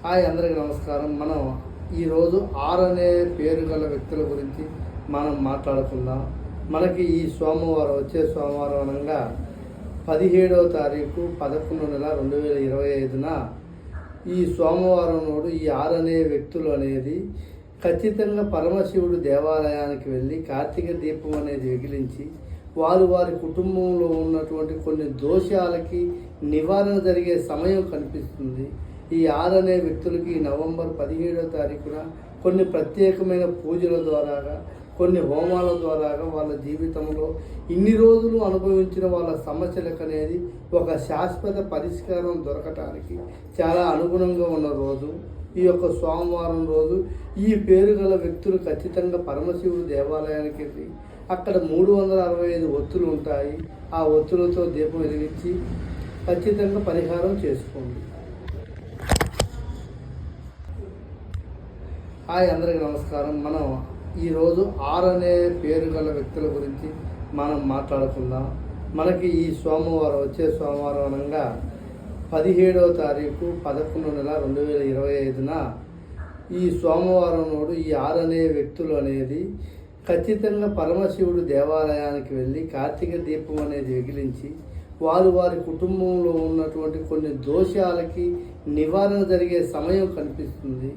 Hi, అందరికీ నమస్కారం. మనం ఈరోజు అనే పేరు గల వ్యక్తుల గురించి మనం మాట్లాడుకుందాం. మనకి ఈ సోమవారం, వచ్చే సోమవారం అనగా 17వ తారీఖు 11 నెల 2025న ఈ సోమవారం నాడు ఈ అనే వ్యక్తులు అనేది ఖచ్చితంగా పరమశివుడు దేవాలయానికి వెళ్ళి కార్తీక దీపం అనేది వెలిగించి వారి కుటుంబంలో ఉన్నటువంటి కొన్ని దోషాలకి నివారణ జరిగే సమయం కనిపిస్తుంది. ఈ అనే వ్యక్తులకి నవంబర్ 17వ తారీఖున కొన్ని ప్రత్యేకమైన పూజల ద్వారా, కొన్ని హోమాల ద్వారా వాళ్ళ జీవితంలో ఇన్ని రోజులు అనుభవించిన వాళ్ళ సమస్యలకు అనేది ఒక శాశ్వత పరిష్కారం దొరకటానికి చాలా అనుగుణంగా ఉన్న రోజు ఈ యొక్క సోమవారం రోజు. ఈ పేరు గల వ్యక్తులు ఖచ్చితంగా పరమశివుడు దేవాలయానికి వెళ్ళి అక్కడ 365 ఒత్తులు ఉంటాయి. ఆ ఒత్తులతో దీపం వెలిగించి ఖచ్చితంగా పరిహారం చేసుకోండి. హాయ్, అందరికీ నమస్కారం. మనం ఈరోజు అనే పేరు గల వ్యక్తుల గురించి మనం మాట్లాడుకుందాం. మనకి ఈ సోమవారం, వచ్చే సోమవారం అనగా 17వ తారీఖు 11 నెల 2025న ఈ సోమవారం నాడు ఈ అనే వ్యక్తులు అనేది ఖచ్చితంగా పరమశివుడు దేవాలయానికి వెళ్ళి కార్తీక దీపం అనేది వెలిగించి వారి కుటుంబంలో ఉన్నటువంటి కొన్ని దోషాలకి నివారణ జరిగే సమయం కనిపిస్తుంది.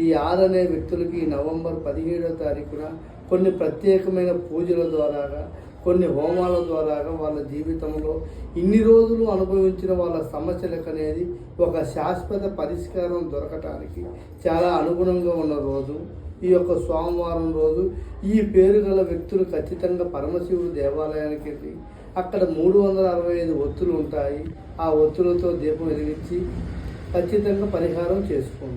ఈ అనే వ్యక్తులకి నవంబర్ 17వ తారీఖున కొన్ని ప్రత్యేకమైన పూజల ద్వారా, కొన్ని హోమాల ద్వారా వాళ్ళ జీవితంలో ఇన్ని రోజులు అనుభవించిన వాళ్ళ సమస్యలకు అనేది ఒక శాశ్వత పరిష్కారం దొరకటానికి చాలా అనుగుణంగా ఉన్న రోజు ఈ యొక్క సోమవారం రోజు. ఈ పేరు గల వ్యక్తులు ఖచ్చితంగా పరమశివుడు దేవాలయానికి వెళ్ళి అక్కడ 365 ఒత్తులు ఉంటాయి. ఆ ఒత్తులతో దీపం వెలిగించి ఖచ్చితంగా పరిహారం చేసుకోండి.